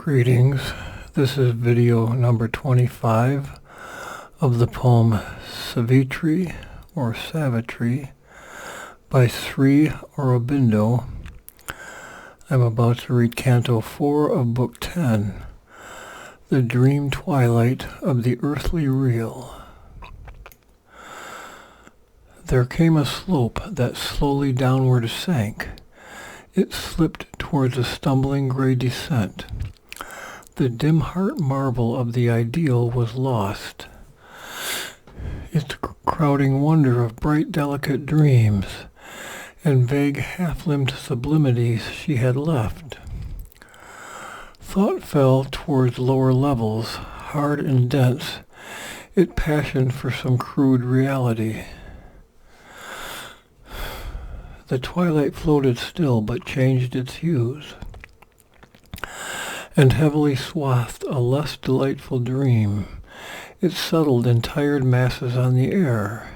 Greetings. This is video number 25 of the poem Savitri or Savitri by Sri Aurobindo. I'm about to read Canto 4 of Book 10, The Dream Twilight of the Earthly Real. There came a slope that slowly downward sank. It slipped towards a stumbling gray descent. The dim heart marvel of the ideal was lost. Its crowding wonder of bright delicate dreams and vague half-limbed sublimities she had left. Thought fell towards lower levels, hard and dense. It passioned for some crude reality. The twilight floated still, but changed its hues, and heavily swathed a less delightful dream. It settled in tired masses on the air,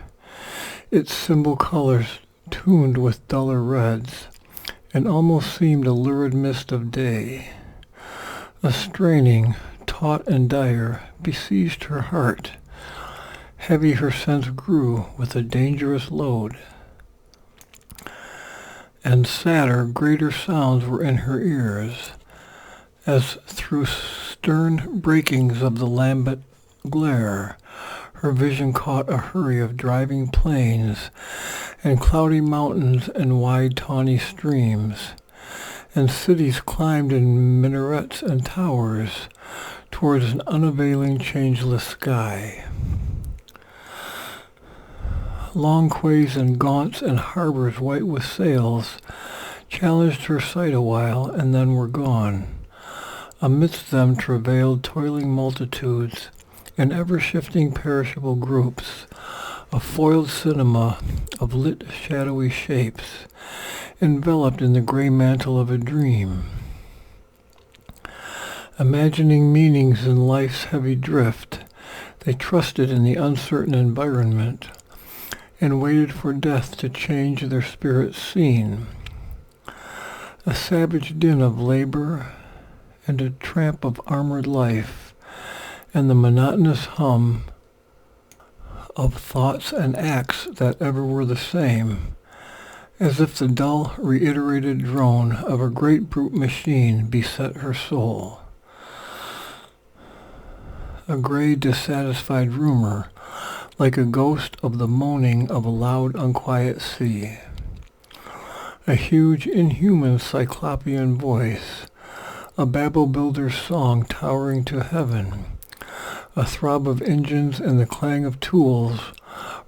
its symbol colors tuned with duller reds, and almost seemed a lurid mist of day. A straining, taut and dire, besieged her heart. Heavy her sense grew with a dangerous load, and sadder, greater sounds were in her ears, as through stern breakings of the lambent glare, her vision caught a hurry of driving plains, and cloudy mountains and wide tawny streams, and cities climbed in minarets and towers towards an unavailing changeless sky. Long quays and gaunts and harbors white with sails challenged her sight a while, and then were gone. Amidst them travailed toiling multitudes and ever-shifting perishable groups, a foiled cinema of lit shadowy shapes, enveloped in the gray mantle of a dream. Imagining meanings in life's heavy drift, they trusted in the uncertain environment, and waited for death to change their spirit's scene. A savage din of labor and a tramp of armored life, and the monotonous hum of thoughts and acts that ever were the same, as if the dull, reiterated drone of a great brute machine beset her soul. A gray, dissatisfied rumor, like a ghost of the moaning of a loud, unquiet sea. A huge, inhuman cyclopean voice, a Babel builder's song towering to heaven. A throb of engines and the clang of tools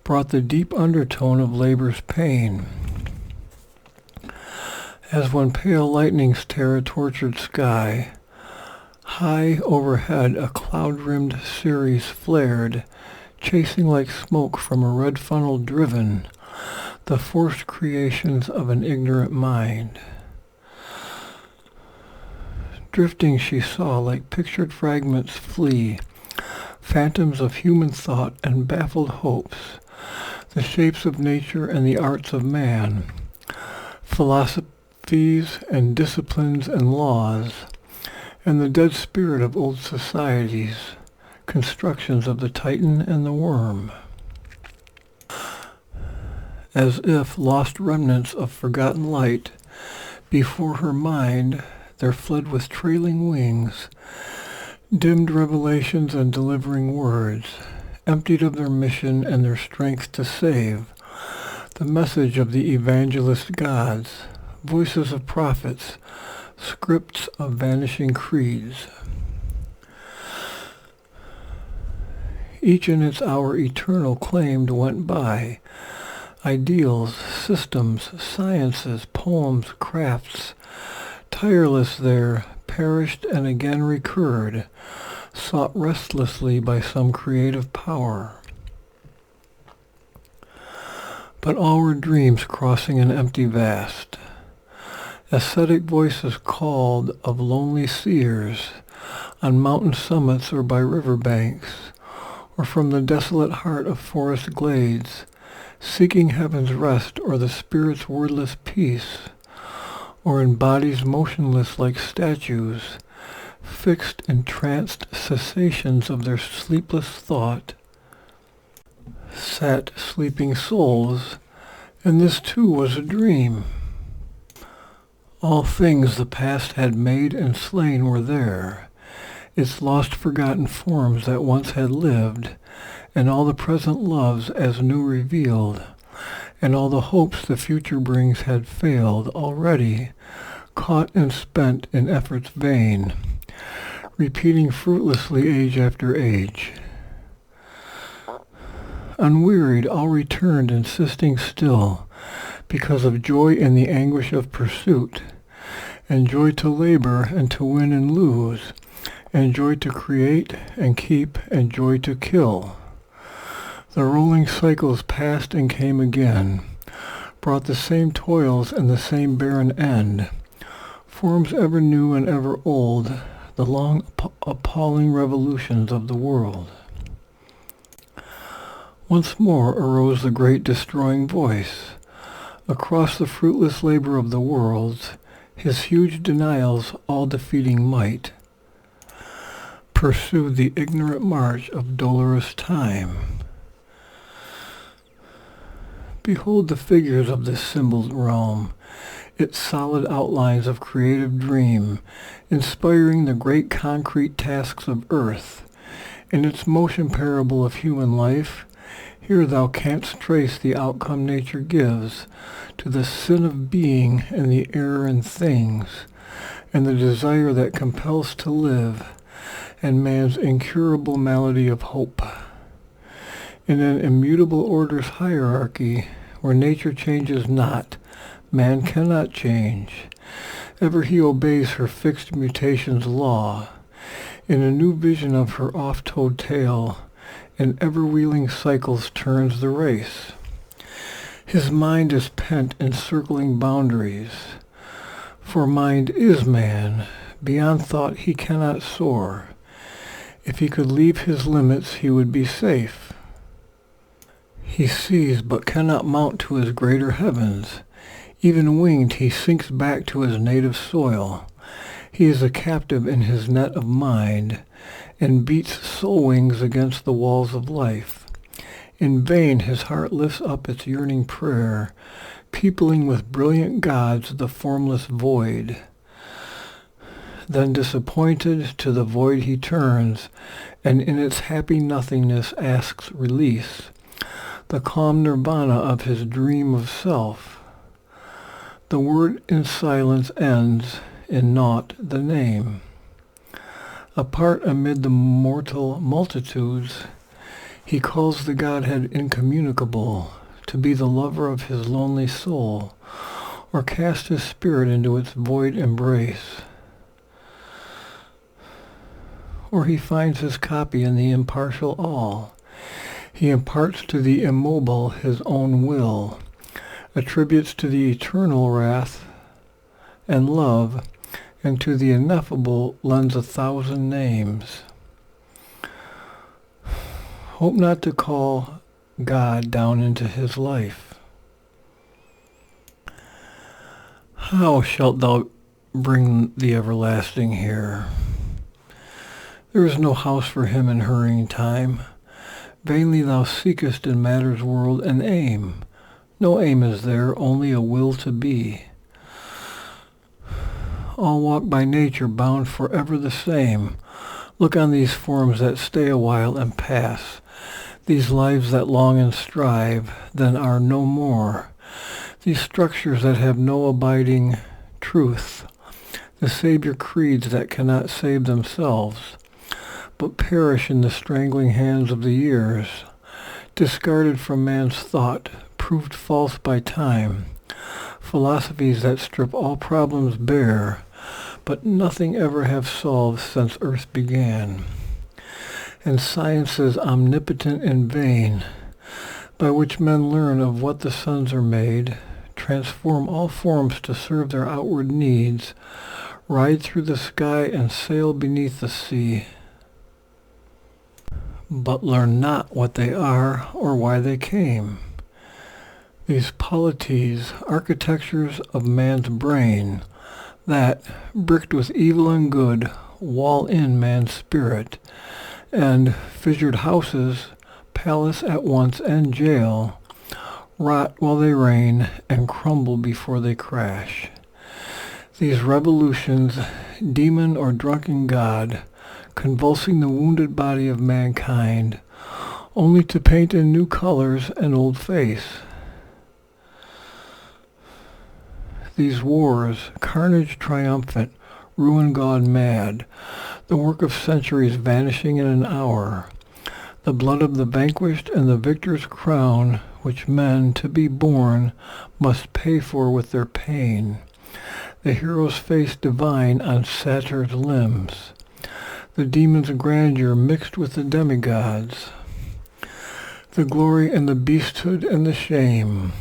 brought the deep undertone of labor's pain. As when pale lightnings tear a tortured sky, high overhead a cloud-rimmed Ceres flared, chasing like smoke from a red funnel driven, the forced creations of an ignorant mind. Drifting she saw like pictured fragments flee, phantoms of human thought and baffled hopes, the shapes of nature and the arts of man, philosophies and disciplines and laws, and the dead spirit of old societies, constructions of the Titan and the worm. As if lost remnants of forgotten light, before her mind there fled with trailing wings, dimmed revelations and delivering words, emptied of their mission and their strength to save, the message of the evangelist gods, voices of prophets, scripts of vanishing creeds. Each in its hour eternal claimed went by, ideals, systems, sciences, poems, crafts, tireless there, perished and again recurred, sought restlessly by some creative power. But all were dreams crossing an empty vast. Ascetic voices called of lonely seers, on mountain summits or by river banks, or from the desolate heart of forest glades, seeking heaven's rest or the spirit's wordless peace, or in bodies motionless like statues, fixed entranced cessations of their sleepless thought, sat sleeping souls, and this too was a dream. All things the past had made and slain were there, its lost forgotten forms that once had lived, and all the present loves as new revealed, and all the hopes the future brings had failed already, caught and spent in efforts vain, repeating fruitlessly age after age. Unwearied, all returned, insisting still, because of joy in the anguish of pursuit, and joy to labor and to win and lose, and joy to create and keep, and joy to kill. The rolling cycles passed and came again, brought the same toils and the same barren end, forms ever new and ever old, the long appalling revolutions of the world. Once more arose the great destroying voice. Across the fruitless labor of the worlds, his huge denials all defeating might, pursued the ignorant march of dolorous time. Behold the figures of this symboled realm, its solid outlines of creative dream, inspiring the great concrete tasks of earth. In its motion parable of human life, here thou canst trace the outcome nature gives to the sin of being and the error in things, and the desire that compels to live, and man's incurable malady of hope. In an immutable order's hierarchy, where nature changes not, man cannot change. Ever he obeys her fixed mutation's law. In a new vision of her oft-told tale, in ever-wheeling cycles turns the race. His mind is pent in circling boundaries, for mind is man, beyond thought he cannot soar. If he could leave his limits, he would be safe. He sees but cannot mount to his greater heavens. Even winged, he sinks back to his native soil. He is a captive in his net of mind, and beats soul wings against the walls of life. In vain his heart lifts up its yearning prayer, peopling with brilliant gods the formless void. Then disappointed, to the void he turns, and in its happy nothingness asks release, the calm nirvana of his dream of self. The word in silence ends, in naught the name. Apart amid the mortal multitudes, he calls the Godhead incommunicable to be the lover of his lonely soul, or cast his spirit into its void embrace. Or he finds his copy in the impartial all. He imparts to the immobile his own will, attributes to the eternal wrath and love, and to the ineffable lends 1,000 names. Hope not to call God down into his life. How shalt thou bring the everlasting here? There is no house for him in hurrying time. Vainly thou seekest in matter's world an aim. No aim is there, only a will to be. All walk by nature bound forever the same. Look on these forms that stay a while and pass, these lives that long and strive, then are no more, these structures that have no abiding truth, the Savior creeds that cannot save themselves, but perish in the strangling hands of the years, discarded from man's thought, proved false by time, philosophies that strip all problems bare, but nothing ever have solved since earth began, and sciences omnipotent and vain, by which men learn of what the suns are made, transform all forms to serve their outward needs, ride through the sky and sail beneath the sea, but learn not what they are or why they came. These polities, architectures of man's brain, that, bricked with evil and good, wall in man's spirit, and fissured houses, palace at once and jail, rot while they reign and crumble before they crash. These revolutions, demon or drunken god, convulsing the wounded body of mankind, only to paint in new colors an old face. These wars, carnage triumphant, ruin gone mad, the work of centuries vanishing in an hour, the blood of the vanquished and the victor's crown, which men, to be born, must pay for with their pain, the hero's face divine on Saturn's limbs, the demon's grandeur mixed with the demigods, the glory and the beasthood and the shame.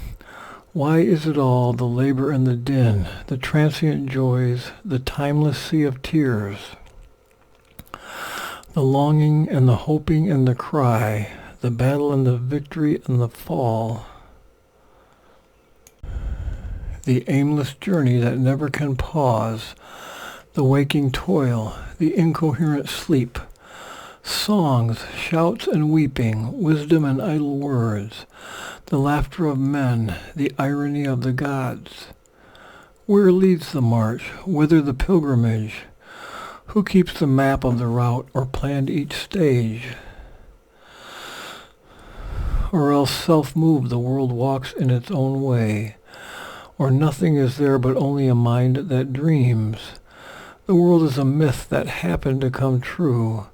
Why is it all the labor and the din, the transient joys, the timeless sea of tears, the longing and the hoping and the cry, the battle and the victory and the fall, the aimless journey that never can pause, the waking toil, the incoherent sleep, songs, shouts and weeping, wisdom and idle words, the laughter of men, the irony of the gods. Where leads the march? Whither the pilgrimage? Who keeps the map of the route or planned each stage? Or else self-moved the world walks in its own way, or nothing is there but only a mind that dreams. The world is a myth that happened to come true,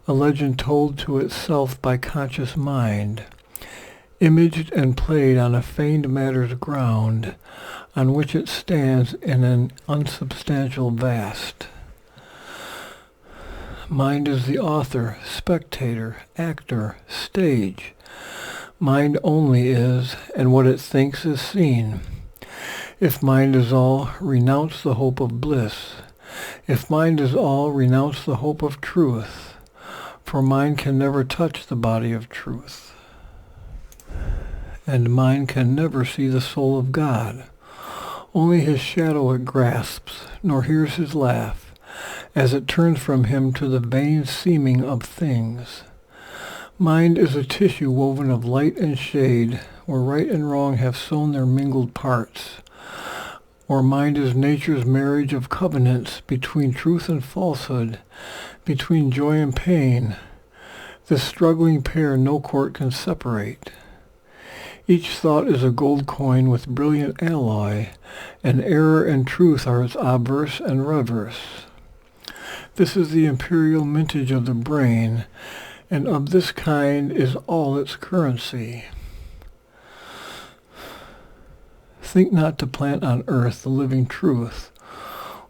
a legend told to itself by conscious mind, imaged and played on a feigned matter's ground, on which it stands in an unsubstantial vast. Mind is the author, spectator, actor, stage. Mind only is, and what it thinks is seen. If mind is all, renounce the hope of bliss. If mind is all, renounce the hope of truth, for mind can never touch the body of truth. And mind can never see the soul of God. Only his shadow it grasps, nor hears his laugh, as it turns from him to the vain seeming of things. Mind is a tissue woven of light and shade, where right and wrong have sewn their mingled parts. Or mind is nature's marriage of covenants between truth and falsehood, between joy and pain. This struggling pair no court can separate. Each thought is a gold coin with brilliant alloy, and error and truth are its obverse and reverse. This is the imperial mintage of the brain, and of this kind is all its currency. Think not to plant on earth the living truth,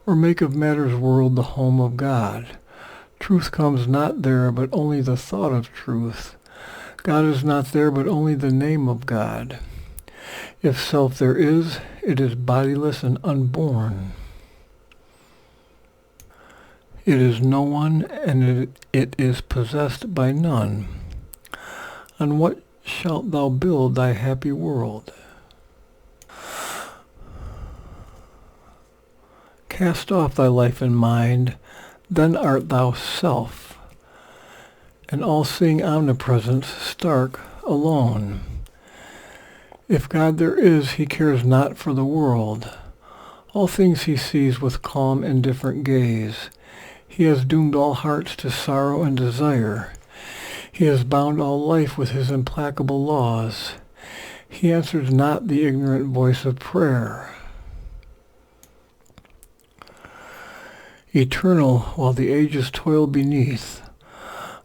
or make of matter's world the home of God. Truth comes not there, but only the thought of truth. God is not there, but only the name of God. If self there is, it is bodiless and unborn. It is no one, and it is possessed by none. On what shalt thou build thy happy world? Cast off thy life and mind, then art thou self, and all-seeing omnipresence, stark, alone. If God there is, he cares not for the world. All things he sees with calm, indifferent gaze. He has doomed all hearts to sorrow and desire. He has bound all life with his implacable laws. He answers not the ignorant voice of prayer. Eternal, while the ages toil beneath,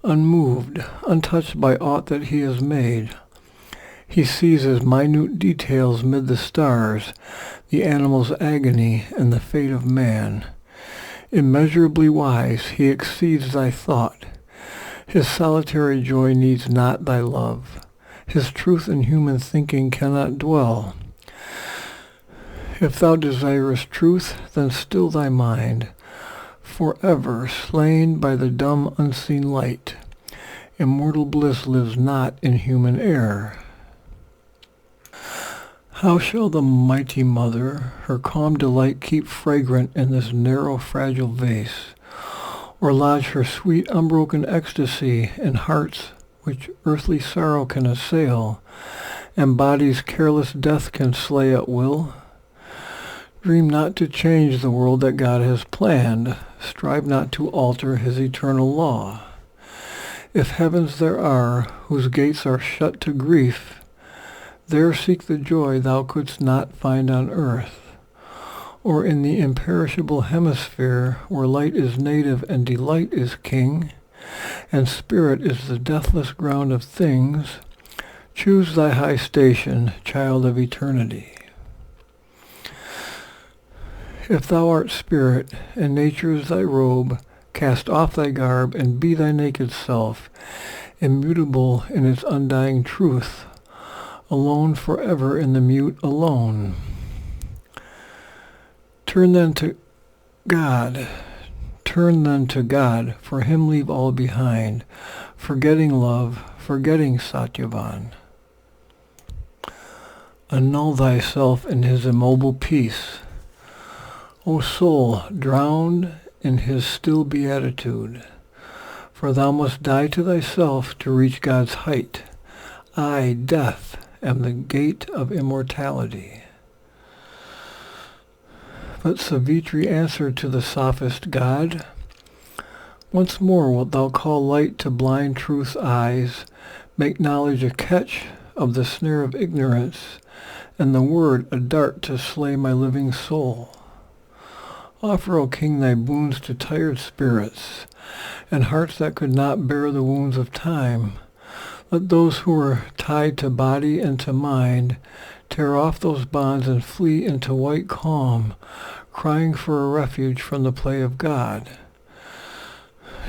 unmoved, untouched by aught that he has made, he sees as minute details mid the stars the animal's agony and the fate of man. Immeasurably wise, he exceeds thy thought. His solitary joy needs not thy love. His truth in human thinking cannot dwell. If thou desirest truth, then still thy mind, forever slain by the dumb unseen light. Immortal bliss lives not in human air. How shall the mighty mother her calm delight keep fragrant in this narrow fragile vase? or lodge her sweet unbroken ecstasy in hearts which earthly sorrow can assail, and bodies careless death can slay at will? Dream not to change the world that God has planned. Strive not to alter his eternal law. If heavens there are, whose gates are shut to grief, there seek the joy thou couldst not find on earth, or in the imperishable hemisphere where light is native and delight is king, and spirit is the deathless ground of things. Choose thy high station, child of eternity. If thou art spirit, and nature is thy robe, cast off thy garb, and be thy naked self, immutable in its undying truth, alone forever in the mute alone. Turn then to God, for him leave all behind, forgetting love, forgetting Satyavan. Annul thyself in his immobile peace, O soul, drowned in his still beatitude, for thou must die to thyself to reach God's height. I, death, am the gate of immortality. But Savitri answered to the sophist God, once more wilt thou call light to blind truth's eyes, make knowledge a catch of the snare of ignorance, and the word a dart to slay my living soul. Offer, O King, thy boons to tired spirits, and hearts that could not bear the wounds of time. Let those who are tied to body and to mind tear off those bonds and flee into white calm, crying for a refuge from the play of God.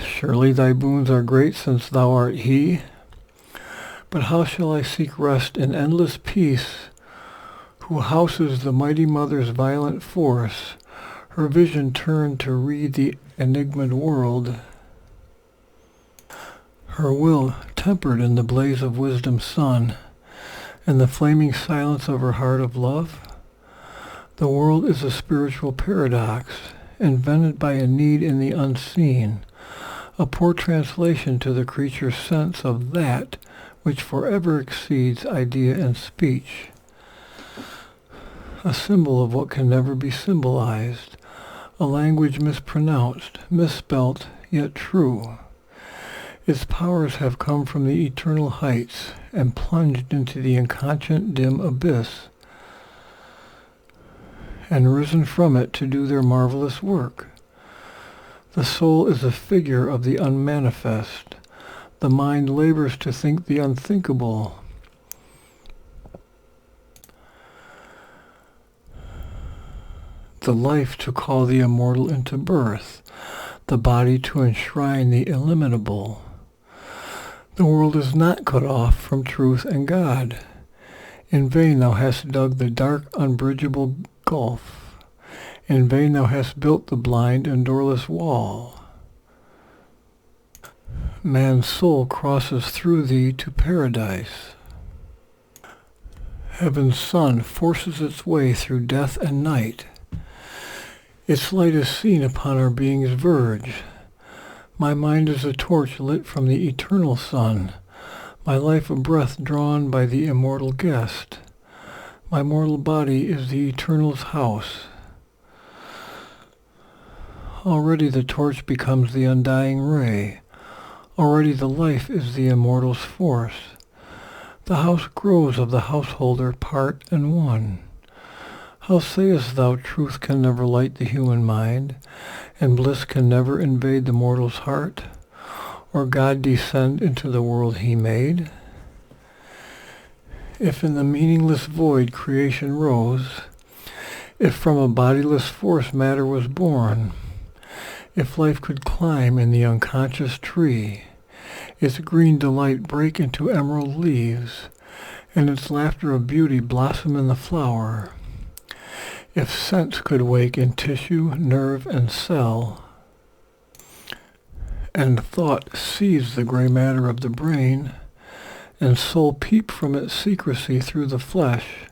Surely thy boons are great since thou art he. But how shall I seek rest in endless peace, who houses the mighty mother's violent force, her vision turned to read the enigmaed world, her will tempered in the blaze of wisdom's sun, and the flaming silence of her heart of love? The world is a spiritual paradox, invented by a need in the unseen, a poor translation to the creature's sense of that which forever exceeds idea and speech, a symbol of what can never be symbolized, a language mispronounced, misspelt, yet true. Its powers have come from the eternal heights and plunged into the inconscient dim abyss, and risen from it to do their marvelous work. The soul is a figure of the unmanifest. The mind labors to think the unthinkable. The life to call the immortal into birth, the body to enshrine the illimitable. The world is not cut off from truth and God. In vain thou hast dug the dark, unbridgeable gulf. In vain thou hast built the blind and doorless wall. Man's soul crosses through thee to paradise. Heaven's sun forces its way through death and night. Its light is seen upon our being's verge. My mind is a torch lit from the eternal sun, my life a breath drawn by the immortal guest. My mortal body is the eternal's house. Already the torch becomes the undying ray. Already the life is the immortal's force. The house grows of the householder part and one. How sayest thou truth can never light the human mind, and bliss can never invade the mortal's heart, or God descend into the world he made? If in the meaningless void creation rose, if from a bodiless force matter was born, if life could climb in the unconscious tree, its green delight break into emerald leaves, and its laughter of beauty blossom in the flower, if sense could wake in tissue, nerve, and cell, and thought seize the gray matter of the brain, and soul peep from its secrecy through the flesh,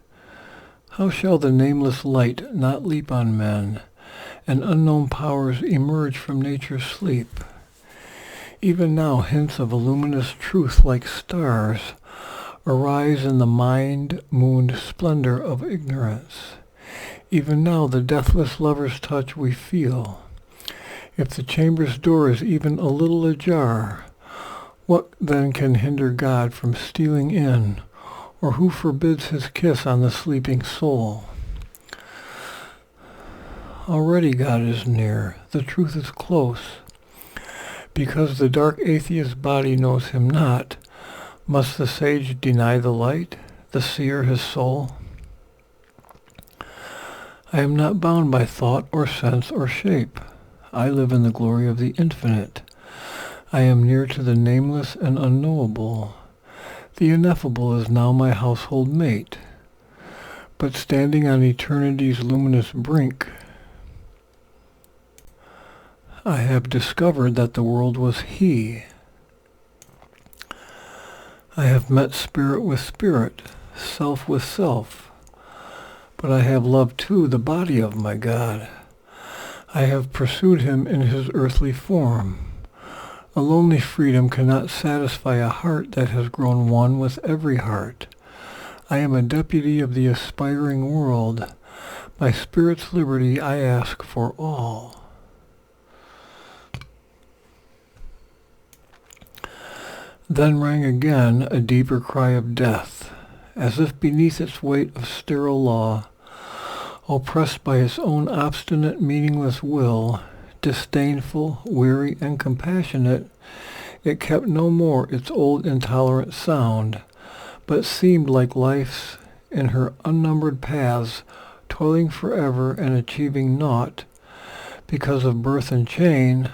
how shall the nameless light not leap on men, and unknown powers emerge from nature's sleep? Even now hints of a luminous truth like stars arise in the mind-mooned splendor of ignorance. Even now the deathless lover's touch we feel. If the chamber's door is even a little ajar, what then can hinder God from stealing in, or who forbids his kiss on the sleeping soul? Already God is near, the truth is close. Because the dark atheist body knows him not, must the sage deny the light, the seer his soul? I am not bound by thought or sense or shape. I live in the glory of the infinite. I am near to the nameless and unknowable. The ineffable is now my household mate. But standing on eternity's luminous brink, I have discovered that the world was he. I have met spirit with spirit, self with self, but I have loved too the body of my God. I have pursued him in his earthly form. A lonely freedom cannot satisfy a heart that has grown one with every heart. I am a deputy of the aspiring world. By spirit's liberty I ask for all. Then rang again a deeper cry of death, as if beneath its weight of sterile law, oppressed by its own obstinate, meaningless will, disdainful, weary, and compassionate, it kept no more its old intolerant sound, but seemed like life's in her unnumbered paths, toiling forever and achieving naught, because of birth and change,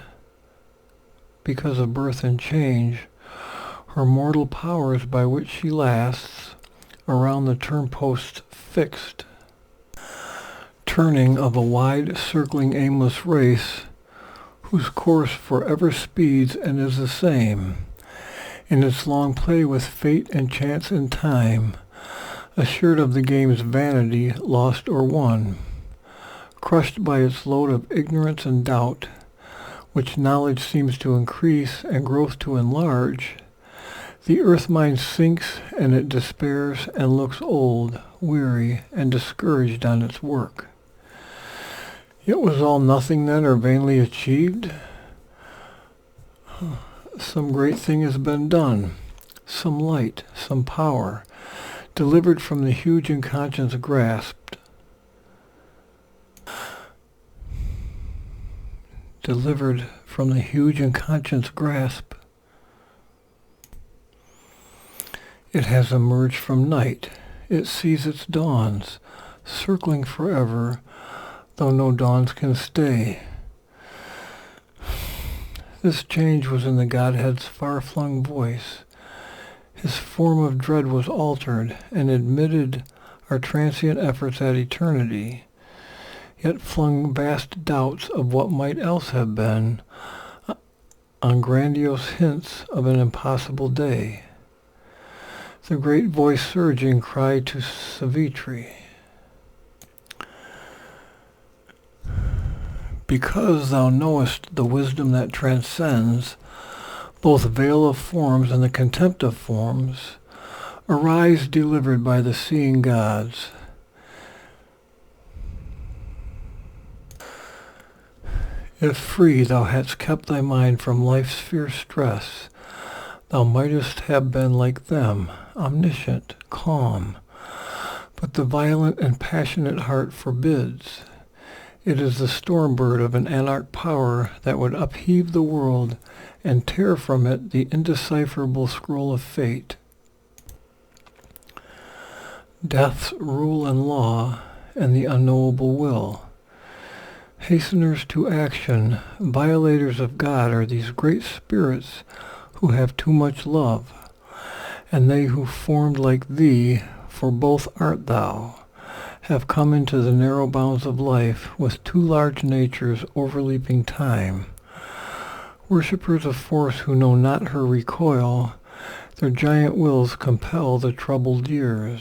her mortal powers by which she lasts, around the turnposts fixed, turning of a wide, circling, aimless race, whose course forever speeds and is the same, in its long play with fate and chance and time, assured of the game's vanity, lost or won, crushed by its load of ignorance and doubt, which knowledge seems to increase and growth to enlarge, the earth mind sinks and it despairs and looks old, weary, and discouraged on its work. It was all nothing then, or vainly achieved? Some great thing has been done, some light, some power, delivered from the huge unconscious grasp, It has emerged from night. It sees its dawns, circling forever, though no dawns can stay. This change was in the Godhead's far-flung voice. His form of dread was altered and admitted our transient efforts at eternity, yet flung vast doubts of what might else have been on grandiose hints of an impossible day. The great voice surging cried to Savitri, because thou knowest the wisdom that transcends both veil of forms and the contempt of forms, arise delivered by the seeing gods. If free thou hadst kept thy mind from life's fierce stress, thou mightest have been like them, omniscient, calm. But the violent and passionate heart forbids. It is the storm bird of an anarch power that would upheave the world and tear from it the indecipherable scroll of fate. Death's rule and law and the unknowable will. Hasteners to action, violators of God are these great spirits who have too much love, and they who formed like thee, for both art thou, have come into the narrow bounds of life with too large natures overleaping time. Worshippers of force who know not her recoil, their giant wills compel the troubled years.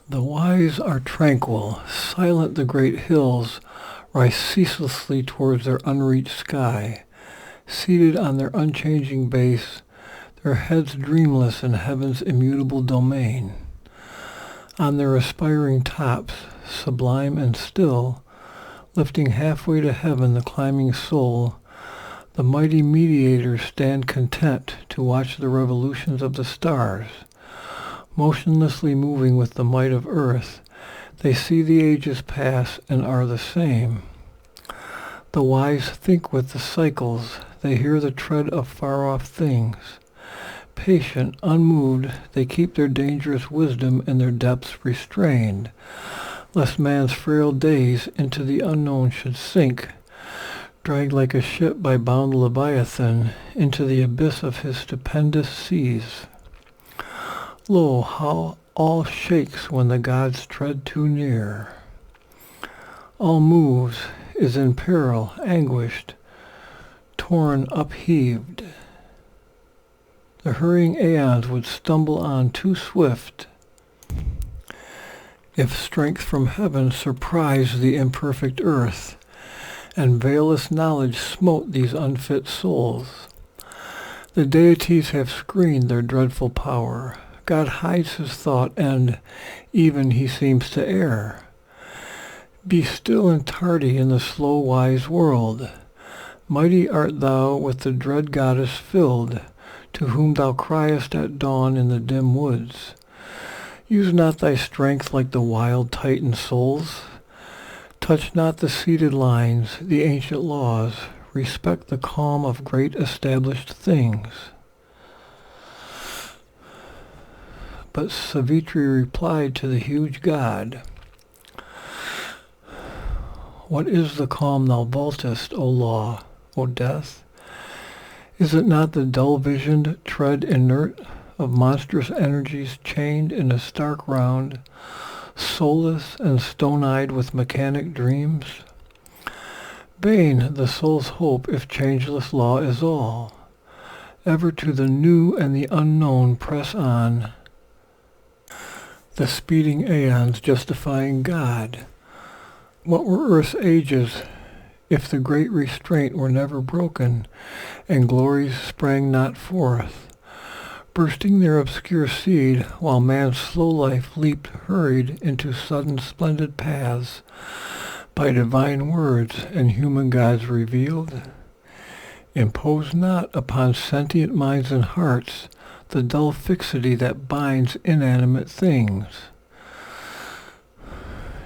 The wise are tranquil, silent the great hills rise ceaselessly towards their unreached sky, seated on their unchanging base, their heads dreamless in heaven's immutable domain. On their aspiring tops, sublime and still, lifting halfway to heaven the climbing soul, the mighty mediators stand content to watch the revolutions of the stars. Motionlessly moving with the might of earth, they see the ages pass and are the same. The wise think with the cycles, they hear the tread of far-off things. Patient, unmoved, they keep their dangerous wisdom in their depths restrained, lest man's frail days into the unknown should sink, dragged like a ship by bound Leviathan into the abyss of his stupendous seas. Lo, how all shakes when the gods tread too near. All moves, is in peril, anguished, torn, upheaved. The hurrying aeons would stumble on too swift if strength from heaven surprised the imperfect earth, and veilless knowledge smote these unfit souls. The deities have screened their dreadful power. God hides his thought, and even he seems to err. Be still and tardy in the slow wise world. Mighty art thou with the dread goddess filled, to whom thou criest at dawn in the dim woods. Use not thy strength like the wild Titan souls. Touch not the seated lines, the ancient laws. Respect the calm of great established things. But Savitri replied to the huge god, What is the calm thou vaultest, O law, O death? Is it not the dull-visioned tread inert of monstrous energies chained in a stark round, soulless and stone-eyed with mechanic dreams? Vain the soul's hope if changeless law is all. Ever to the new and the unknown press on, the speeding aeons justifying God. What were earth's ages if the great restraint were never broken, and glories sprang not forth, bursting their obscure seed, while man's slow life leaped hurried into sudden splendid paths, by divine words and human gods revealed? Impose not upon sentient minds and hearts the dull fixity that binds inanimate things.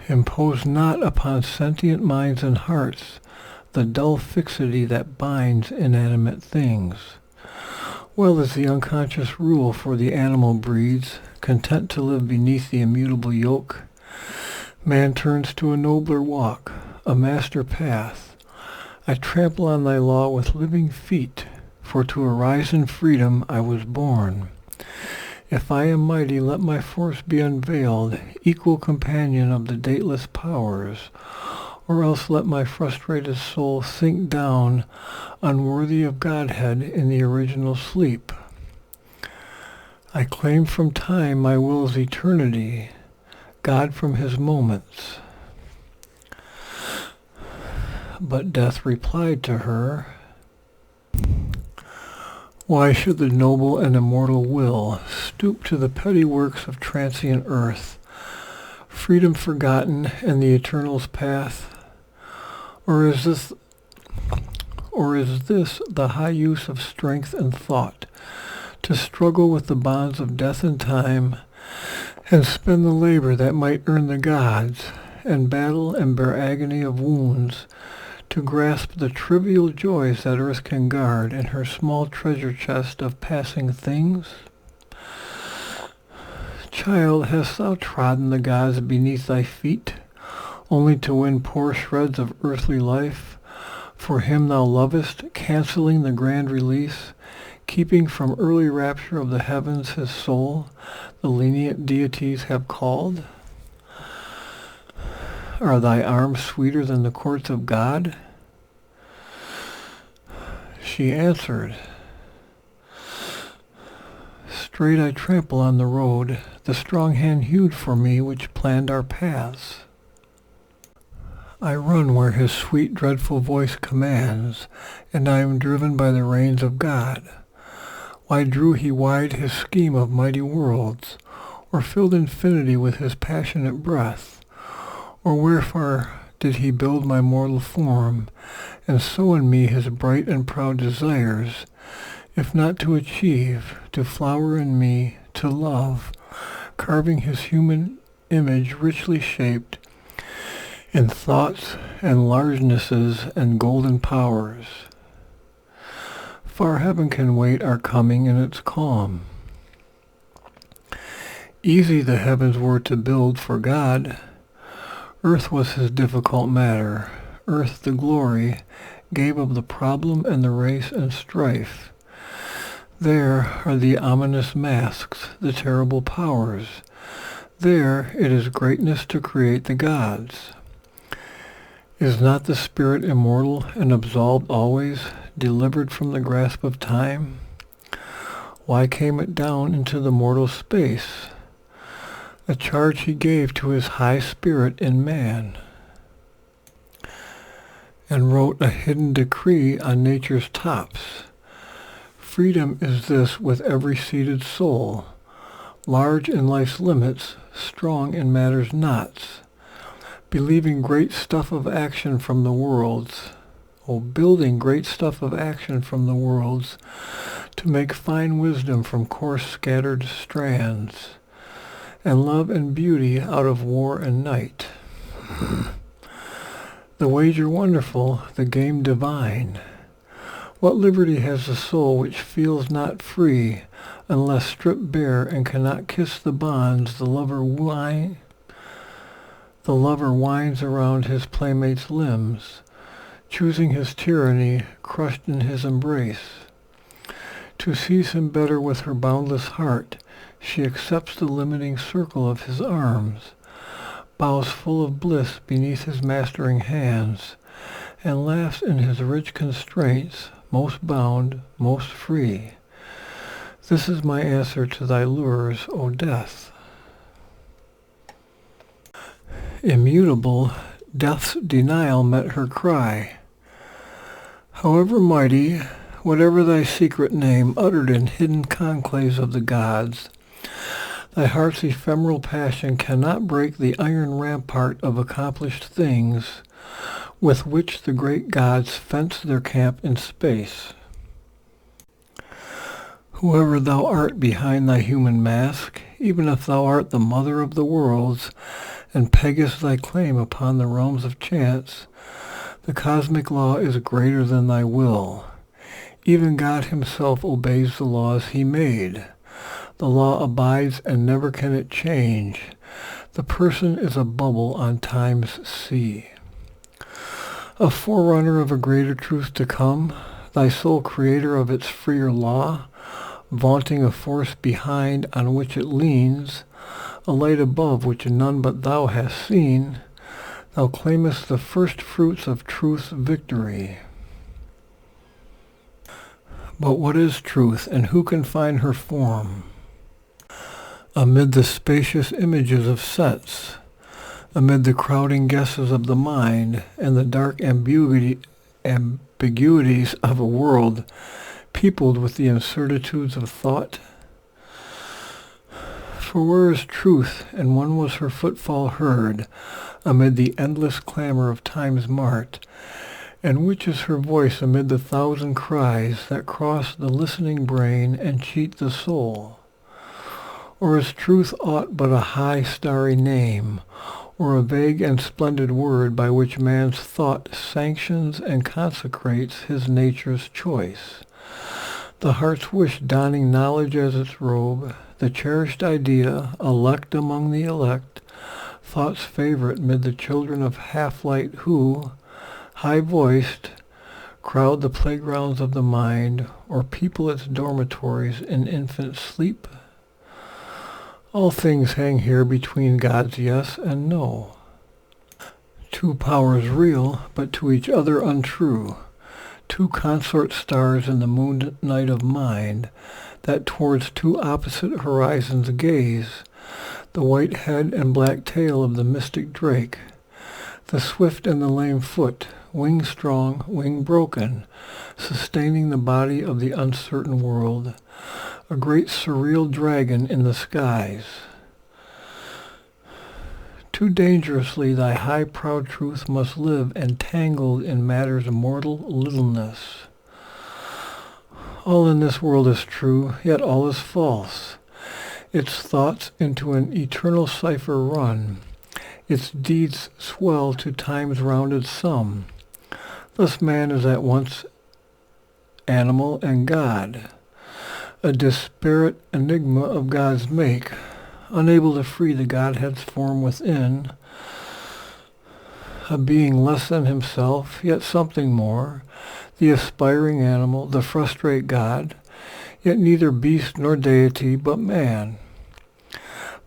Impose not upon sentient minds and hearts the dull fixity that binds inanimate things. Well is the unconscious rule for the animal breeds, content to live beneath the immutable yoke. Man turns to a nobler walk, a master path. I trample on thy law with living feet, for to arise in freedom I was born. If I am mighty, let my force be unveiled, equal companion of the dateless powers, or else let my frustrated soul sink down, unworthy of Godhead in the original sleep. I claim from time my will's eternity, God from his moments. But death replied to her, Why should the noble and immortal will stoop to the petty works of transient earth, freedom forgotten and the eternal's path? Or is this the high use of strength and thought, to struggle with the bonds of death and time, and spend the labor that might earn the gods, and battle and bear agony of wounds, to grasp the trivial joys that earth can guard in her small treasure chest of passing things? Child, hast thou trodden the gods beneath thy feet, only to win poor shreds of earthly life, for him thou lovest, cancelling the grand release, keeping from early rapture of the heavens his soul, the lenient deities have called? Are thy arms sweeter than the courts of God? She answered, Straight I trample on the road, the strong hand hewed for me which planned our paths. I run where his sweet, dreadful voice commands, and I am driven by the reins of God. Why drew he wide his scheme of mighty worlds, or filled infinity with his passionate breath? Or wherefore did he build my mortal form, and sow in me his bright and proud desires, if not to achieve, to flower in me, to love, carving his human image richly shaped in thoughts and largenesses and golden powers? Far heaven can wait our coming in its calm. Easy the heavens were to build for God. Earth was his difficult matter. Earth the glory gave of the problem and the race and strife. There are the ominous masks, the terrible powers. There it is greatness to create the gods. Is not the spirit immortal and absolved always, delivered from the grasp of time? Why came it down into the mortal space? A charge he gave to his high spirit in man, and wrote a hidden decree on nature's tops. Freedom is this with every seated soul, large in life's limits, strong in matter's knots, believing great stuff of action from the worlds, building great stuff of action from the worlds, to make fine wisdom from coarse scattered strands, and love and beauty out of war and night. The wager wonderful, the game divine. What liberty has the soul which feels not free, unless stripped bare and cannot kiss the bonds the lover winds around his playmate's limbs, choosing his tyranny, crushed in his embrace. To seize him better with her boundless heart, she accepts the limiting circle of his arms, bows full of bliss beneath his mastering hands, and laughs in his rich constraints, most bound, most free. This is my answer to thy lures, O death. Immutable, death's denial met her cry. However mighty, whatever thy secret name uttered in hidden conclaves of the gods, thy heart's ephemeral passion cannot break the iron rampart of accomplished things with which the great gods fence their camp in space. Whoever thou art behind thy human mask, even if thou art the mother of the worlds, and peggest thy claim upon the realms of chance, the cosmic law is greater than thy will. Even God himself obeys the laws he made. The law abides and never can it change. The person is a bubble on time's sea. A forerunner of a greater truth to come, thy sole creator of its freer law, vaunting a force behind on which it leans, a light above which none but thou hast seen, thou claimest the first fruits of truth's victory. But what is truth, and who can find her form? Amid the spacious images of sense, amid the crowding guesses of the mind, and the dark ambiguities of a world peopled with the incertitudes of thought? For where is truth, and when was her footfall heard, amid the endless clamor of time's mart? And which is her voice amid the thousand cries that cross the listening brain and cheat the soul? Or is truth aught but a high starry name, or a vague and splendid word by which man's thought sanctions and consecrates his nature's choice? The heart's wish donning knowledge as its robe, the cherished idea, elect among the elect, thought's favorite mid the children of half-light who, high-voiced, crowd the playgrounds of the mind, or people its dormitories in infant sleep? All things hang here between God's yes and no. Two powers real, but to each other untrue. Two consort stars in the moon night of mind, that towards two opposite horizons gaze, the white head and black tail of the mystic drake, The swift and the lame foot, wing strong, wing broken, sustaining the body of the uncertain world, a great surreal dragon in the skies. Too dangerously thy high proud truth must live entangled in matter's mortal littleness. All in this world is true, yet all is false. Its thoughts into an eternal cipher run, its deeds swell to time's rounded sum. Thus man is at once animal and God, a disparate enigma of God's make, unable to free the Godhead's form within, a being less than himself, yet something more, the aspiring animal, the frustrate God, yet neither beast nor deity, but man.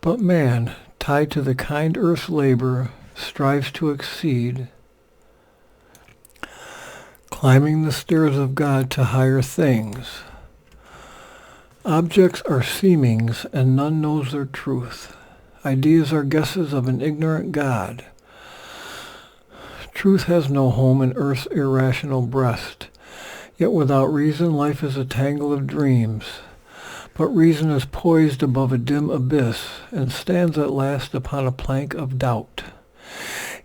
But man, tied to the kind earth's labor, strives to exceed, climbing the stairs of God to higher things. Objects are seemings, and none knows their truth. Ideas are guesses of an ignorant God. Truth has no home in earth's irrational breast, yet without reason life is a tangle of dreams. But reason is poised above a dim abyss, and stands at last upon a plank of doubt.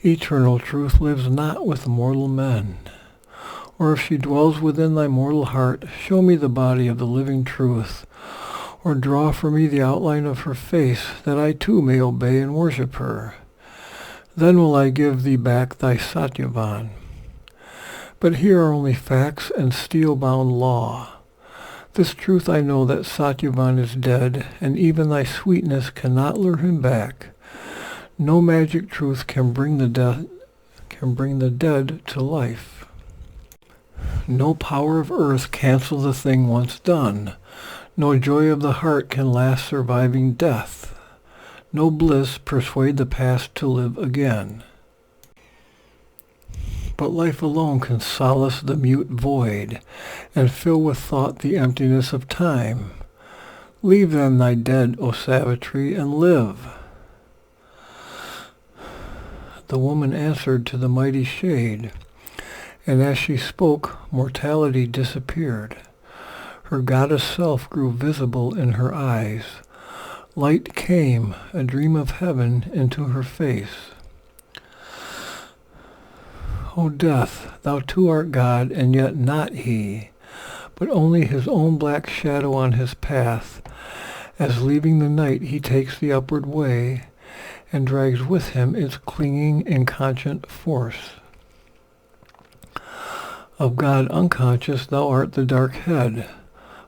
Eternal truth lives not with mortal men. Or if she dwells within thy mortal heart, show me the body of the living truth, or draw for me the outline of her face, that I too may obey and worship her. Then will I give thee back thy Satyavan. But here are only facts and steel-bound law. This truth I know, that Satyavan is dead, and even thy sweetness cannot lure him back. No magic truth can bring the dead to life. No power of earth cancel the thing once done. No joy of the heart can last surviving death. No bliss persuade the past to live again. But life alone can solace the mute void, and fill with thought the emptiness of time. Leave then thy dead, O Savitri, and live. The woman answered to the mighty shade, and as she spoke, mortality disappeared. Her goddess self grew visible in her eyes. Light came, a dream of heaven, into her face. O death, thou too art God, and yet not he, but only his own black shadow on his path, as leaving the night he takes the upward way, and drags with him its clinging inconscient force. Of God unconscious thou art the dark head,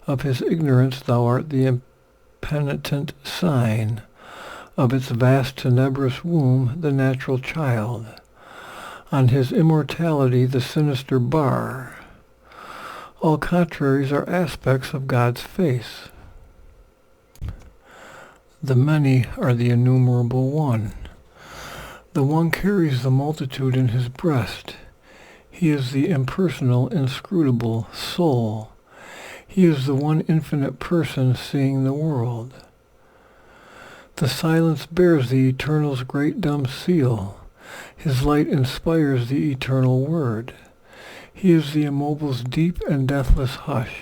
of his ignorance thou art the impenitent sign, of its vast tenebrous womb the natural child, on his immortality the sinister bar. All contraries are aspects of God's face. The many are the innumerable one. The one carries the multitude in his breast. He is the impersonal, inscrutable soul. He is the one infinite person seeing the world. The silence bears the eternal's great dumb seal. His light inspires the eternal word. He is the immobile's deep and deathless hush,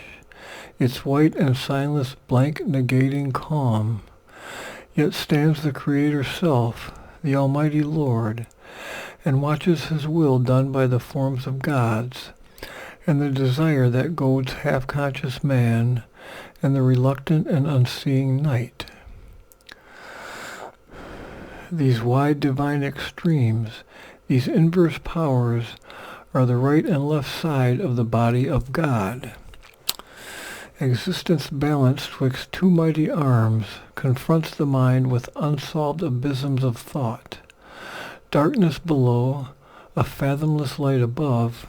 its white and signless blank negating calm. Yet stands the Creator Self, the Almighty Lord, and watches his will done by the forms of gods, and the desire that goads half-conscious man, and the reluctant and unseeing night. These wide divine extremes, these inverse powers, are the right and left side of the body of God. Existence balanced twixt two mighty arms confronts the mind with unsolved abysms of thought. Darkness below, a fathomless light above.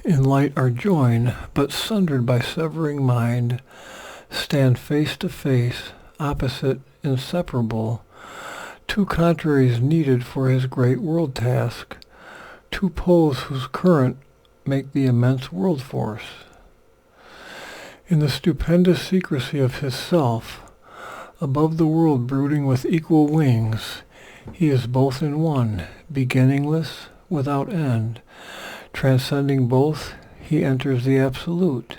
In light are joined, but sundered by severing mind, stand face to face, opposite, inseparable, two contraries needed for his great world task, two poles whose current make the immense world force. In the stupendous secrecy of his self, above the world brooding with equal wings, he is both in one, beginningless, without end. Transcending both, he enters the Absolute.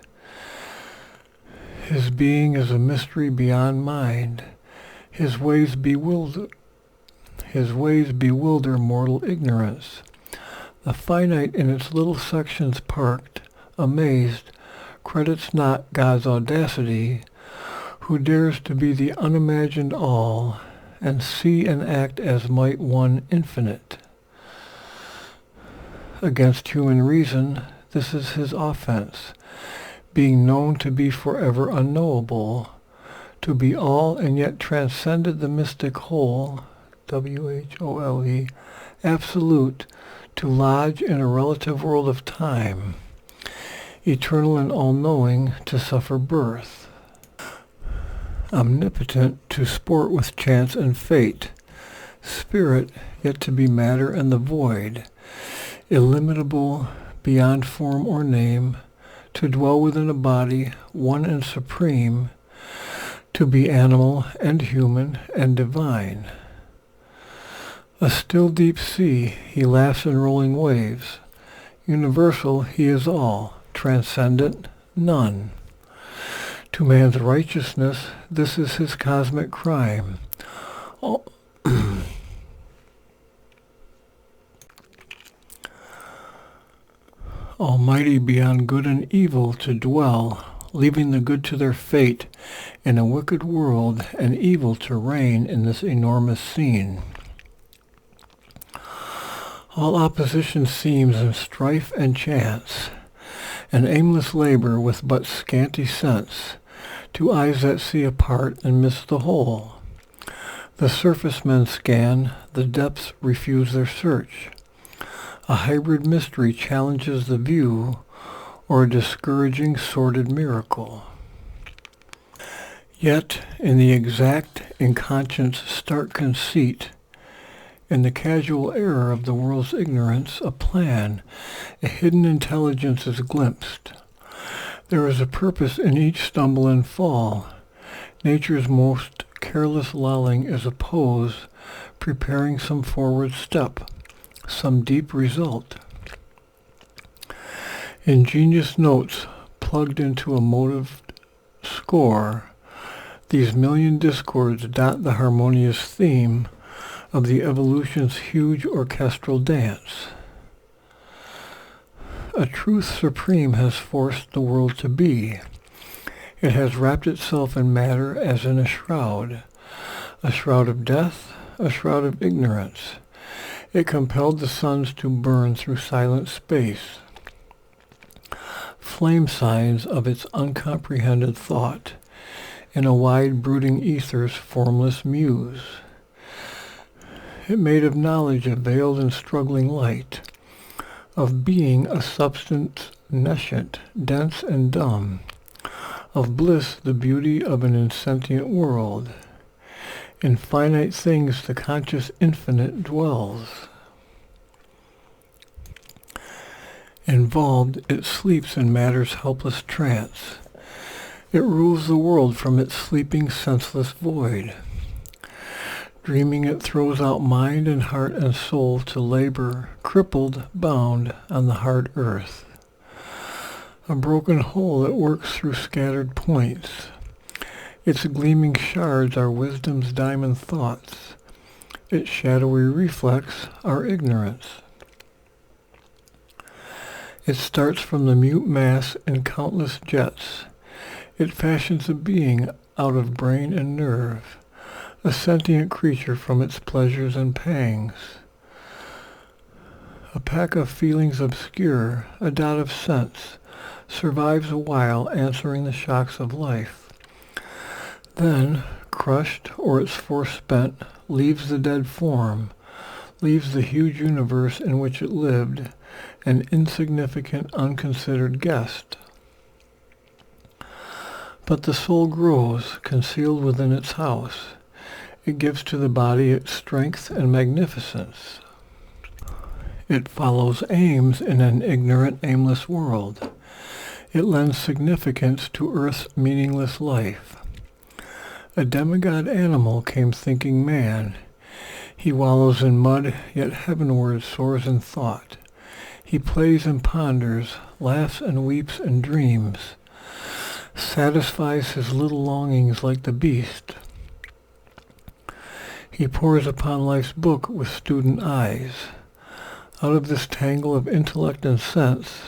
His being is a mystery beyond mind. His ways bewilder mortal ignorance. The finite in its little sections parked, amazed, credits not God's audacity, who dares to be the unimagined all, and see and act as might one infinite. Against human reason, this is his offense, being known to be forever unknowable, to be all and yet transcended the mystic whole, W-H-O-L-E, absolute, to lodge in a relative world of time, eternal and all-knowing, to suffer birth. Omnipotent, to sport with chance and fate, spirit, yet to be matter and the void, illimitable, beyond form or name, to dwell within a body, one and supreme, to be animal and human and divine. A still deep sea, he laughs in rolling waves. Universal, he is all, transcendent, none. To man's righteousness, this is his cosmic crime. Almighty beyond good and evil to dwell, leaving the good to their fate in a wicked world, and evil to reign in this enormous scene. All opposition seems in strife and chance, an aimless labor with but scanty sense, to eyes that see a part and miss the whole. The surface men scan, the depths refuse their search. A hybrid mystery challenges the view, or a discouraging sordid miracle. Yet, in the exact, in conscience stark conceit, in the casual error of the world's ignorance, a plan, a hidden intelligence is glimpsed. There is a purpose in each stumble and fall. Nature's most careless lolling is a pose, preparing some forward step, some deep result. Ingenious notes plugged into a motive score, these million discords dot the harmonious theme of the evolution's huge orchestral dance. A truth supreme has forced the world to be. It has wrapped itself in matter as in a shroud of death, a shroud of ignorance. It compelled the suns to burn through silent space, flame signs of its uncomprehended thought, in a wide brooding ether's formless muse. It made of knowledge a veiled and struggling light, of being a substance nescient, dense and dumb, of bliss the beauty of an insentient world. In finite things the conscious infinite dwells. Involved, it sleeps in matter's helpless trance. It rules the world from its sleeping senseless void. Dreaming, it throws out mind and heart and soul to labor, crippled, bound, on the hard earth. A broken whole that works through scattered points. Its gleaming shards are wisdom's diamond thoughts. Its shadowy reflex are ignorance. It starts from the mute mass in countless jets. It fashions a being out of brain and nerve, a sentient creature from its pleasures and pangs. A pack of feelings obscure, a dot of sense, survives a while answering the shocks of life. Then, crushed or its force spent, leaves the dead form, leaves the huge universe in which it lived, an insignificant, unconsidered guest. But the soul grows, concealed within its house. It gives to the body its strength and magnificence. It follows aims in an ignorant, aimless world. It lends significance to earth's meaningless life. A demigod animal came thinking man. He wallows in mud, yet heavenward soars in thought. He plays and ponders, laughs and weeps and dreams, satisfies his little longings like the beast. He pores upon life's book with student eyes. Out of this tangle of intellect and sense,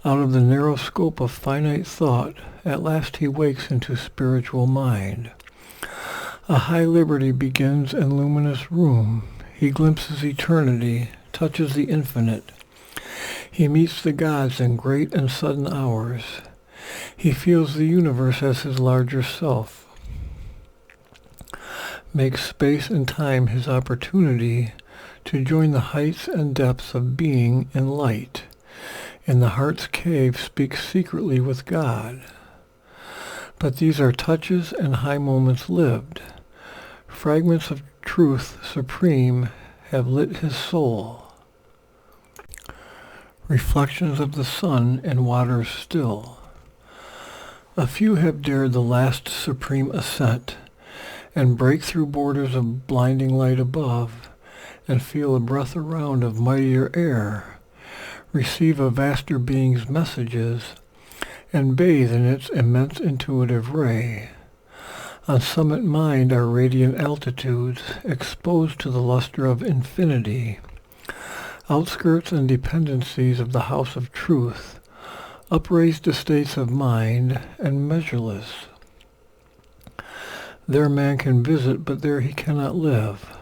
out of the narrow scope of finite thought, at last he wakes into spiritual mind. A high liberty begins in luminous room. He glimpses eternity, touches the infinite. He meets the gods in great and sudden hours. He feels the universe as his larger self. Makes space and time his opportunity to join the heights and depths of being in light. In the heart's cave speaks secretly with God. But these are touches and high moments lived. Fragments of truth supreme have lit his soul. Reflections of the sun in waters still. A few have dared the last supreme ascent, and break through borders of blinding light above, and feel a breath around of mightier air, receive a vaster being's messages, and bathe in its immense intuitive ray. On summit mind are radiant altitudes, exposed to the luster of infinity, outskirts and dependencies of the house of truth, upraised estates of mind, and measureless. There man can visit, but there he cannot live.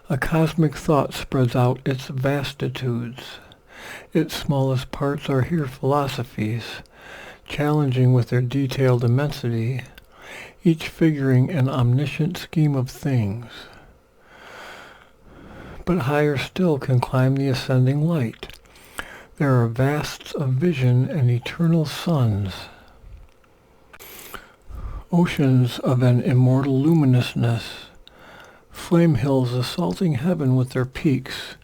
A cosmic thought spreads out its vastitudes. Its smallest parts are here philosophies, challenging with their detailed immensity, each figuring an omniscient scheme of things. But higher still can climb the ascending light. There are vasts of vision and eternal suns, oceans of an immortal luminousness, flame hills assaulting heaven with their peaks.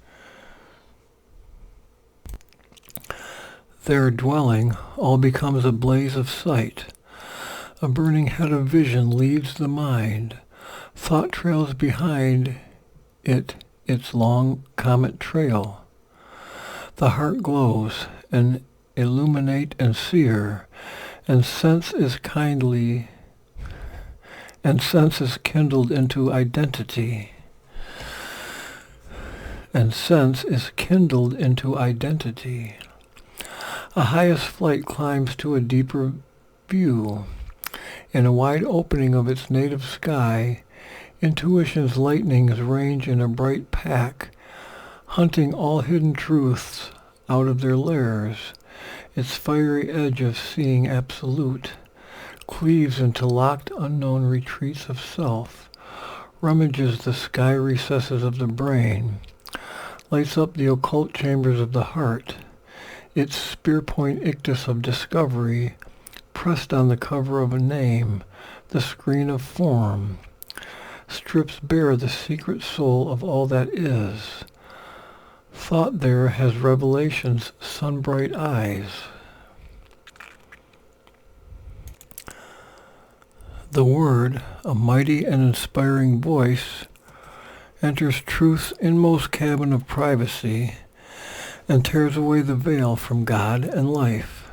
There dwelling, all becomes a blaze of sight. A burning head of vision leads the mind. Thought trails behind it its long comet trail. The heart glows, and illuminate and sear, and sense is kindled into identity. And sense is kindled into identity. A highest flight climbs to a deeper view. In a wide opening of its native sky, intuition's lightnings range in a bright pack, hunting all hidden truths out of their lairs. Its fiery edge of seeing absolute cleaves into locked unknown retreats of self, rummages the sky recesses of the brain, lights up the occult chambers of the heart. Its spear-point ictus of discovery, pressed on the cover of a name, the screen of form, strips bare the secret soul of all that is. Thought there has revelation's sun-bright eyes. The word, a mighty and inspiring voice, enters truth's inmost cabin of privacy and tears away the veil from God and life,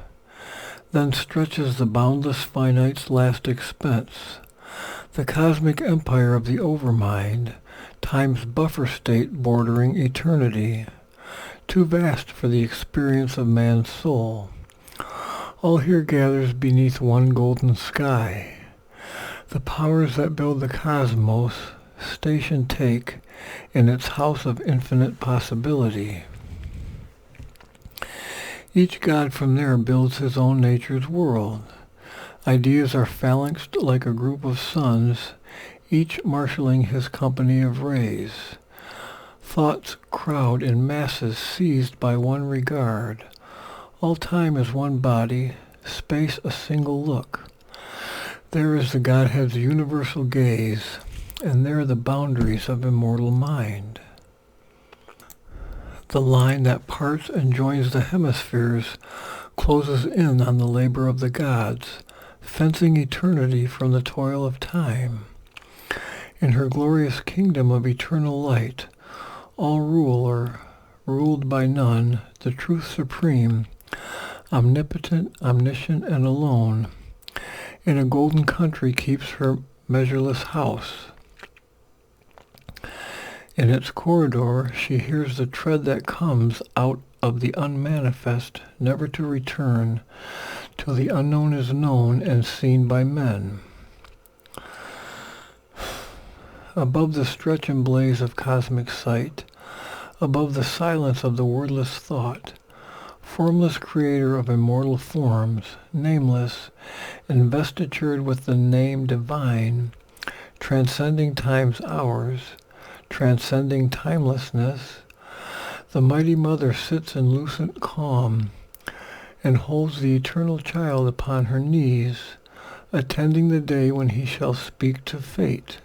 then stretches the boundless finite's last expense, the cosmic empire of the overmind, time's buffer state bordering eternity, too vast for the experience of man's soul. All here gathers beneath one golden sky. The powers that build the cosmos station take in its house of infinite possibility. Each god from there builds his own nature's world. Ideas are phalanxed like a group of suns, each marshalling his company of rays. Thoughts crowd in masses seized by one regard. All time is one body, space a single look. There is the Godhead's universal gaze, and there the boundaries of immortal mind. The line that parts and joins the hemispheres closes in on the labor of the gods, fencing eternity from the toil of time. In her glorious kingdom of eternal light, all ruler, ruled by none, the truth supreme, omnipotent, omniscient, and alone, in a golden country keeps her measureless house. In its corridor she hears the tread that comes out of the unmanifest, never to return, till the unknown is known and seen by men. Above the stretch and blaze of cosmic sight, above the silence of the wordless thought, formless creator of immortal forms, nameless, investitured with the name divine, transcending time's hours, transcending timelessness, the mighty mother sits in lucent calm and holds the eternal child upon her knees, attending the day when he shall speak to fate.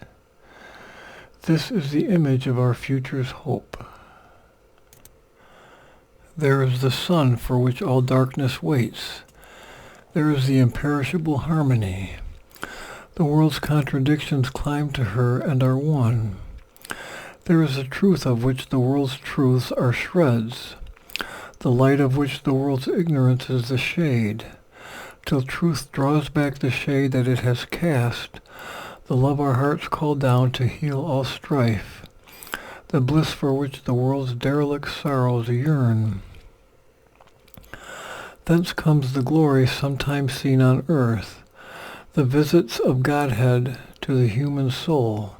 This is the image of our future's hope. There is the sun for which all darkness waits. There is the imperishable harmony. The world's contradictions climb to her and are one. There is the truth of which the world's truths are shreds, the light of which the world's ignorance is the shade, till truth draws back the shade that it has cast, the love our hearts call down to heal all strife, the bliss for which the world's derelict sorrows yearn. Thence comes the glory sometimes seen on earth, the visits of Godhead to the human soul,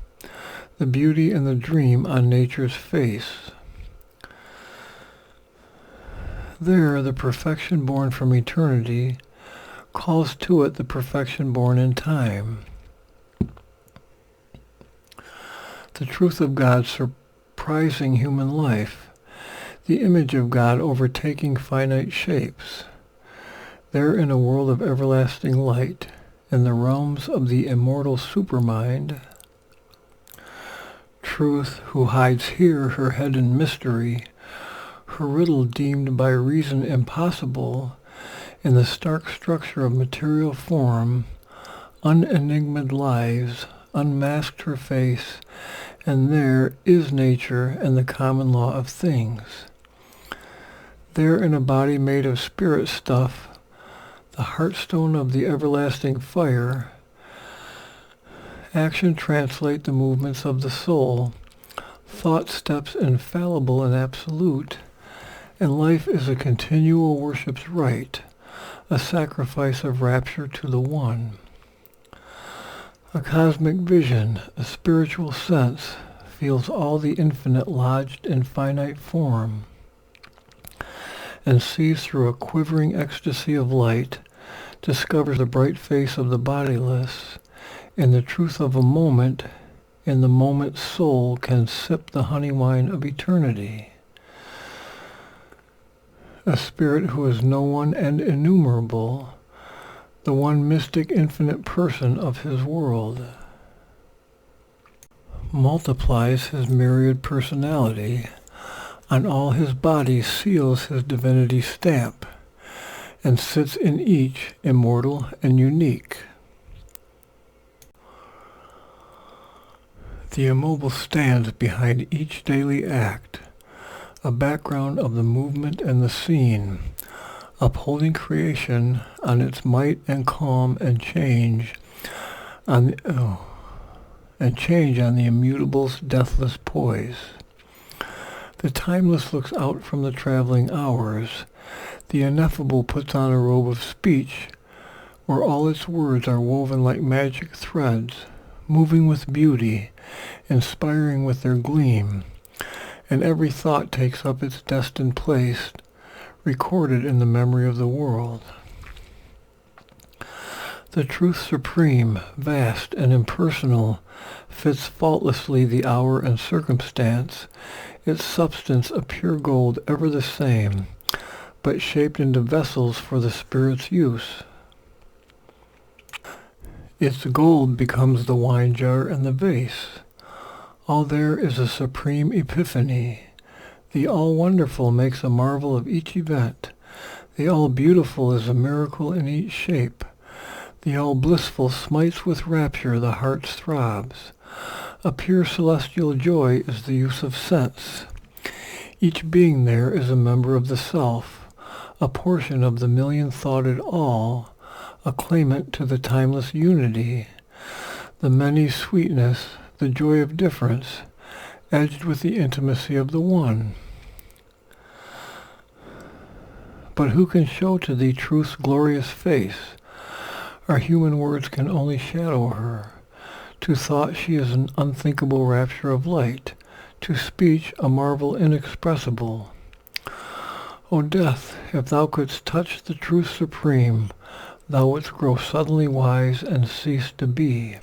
the beauty and the dream on nature's face. There the perfection born from eternity calls to it the perfection born in time. The truth of God surprising human life, the image of God overtaking finite shapes. There in a world of everlasting light, in the realms of the immortal supermind, truth who hides here her hidden mystery, her riddle deemed by reason impossible, in the stark structure of material form, unenigmaed lives, unmasked her face, and there is nature and the common law of things. There in a body made of spirit stuff, the heartstone of the everlasting fire, action translate the movements of the soul, thought steps infallible and absolute, and life is a continual worship's rite, a sacrifice of rapture to the One. A cosmic vision, a spiritual sense, feels all the infinite lodged in finite form, and sees through a quivering ecstasy of light, discovers the bright face of the bodiless. In the truth of a moment, in the moment's soul can sip the honey wine of eternity. A spirit who is no one and innumerable, the one mystic infinite person of his world, multiplies his myriad personality, on all his body seals his divinity stamp, and sits in each immortal and unique. The immobile stands behind each daily act, a background of the movement and the scene, upholding creation on its might and calm and change on the immutable's deathless poise. The timeless looks out from the traveling hours. The ineffable puts on a robe of speech, where all its words are woven like magic threads, moving with beauty, inspiring with their gleam, and every thought takes up its destined place, recorded in the memory of the world. The truth supreme, vast and impersonal, fits faultlessly the hour and circumstance, its substance a pure gold ever the same, but shaped into vessels for the Spirit's use. Its gold becomes the wine jar and the vase. All there is a supreme epiphany. The all-wonderful makes a marvel of each event. The all-beautiful is a miracle in each shape. The all-blissful smites with rapture the heart's throbs. A pure celestial joy is the use of sense. Each being there is a member of the self, a portion of the million-thoughted all, a claimant to the timeless unity, the many sweetness, the joy of difference, edged with the intimacy of the one. But who can show to thee truth's glorious face? Our human words can only shadow her. To thought she is an unthinkable rapture of light, to speech a marvel inexpressible. O death, if thou couldst touch the truth supreme, thou wouldst grow suddenly wise and cease to be.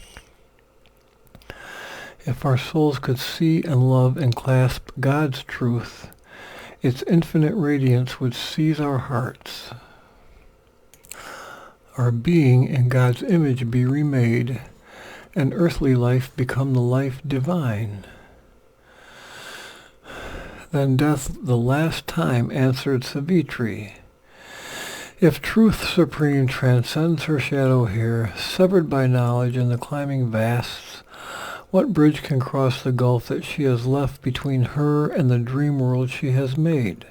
If our souls could see and love and clasp God's truth, its infinite radiance would seize our hearts. Our being in God's image be remade, and earthly life become the life divine. Then death the last time answered Savitri, if truth supreme transcends her shadow here, severed by knowledge in the climbing vasts, what bridge can cross the gulf that she has left between her and the dream world she has made?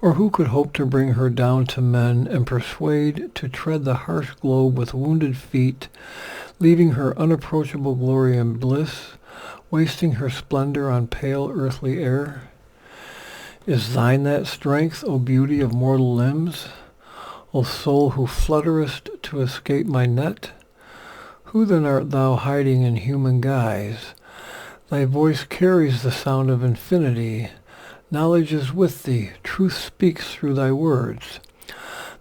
Or who could hope to bring her down to men and persuade to tread the harsh globe with wounded feet, leaving her unapproachable glory and bliss, wasting her splendor on pale earthly air? Is thine that strength, O beauty of mortal limbs? O soul who flutterest to escape my net? Who then art thou hiding in human guise? Thy voice carries the sound of infinity. Knowledge is with thee, truth speaks through thy words.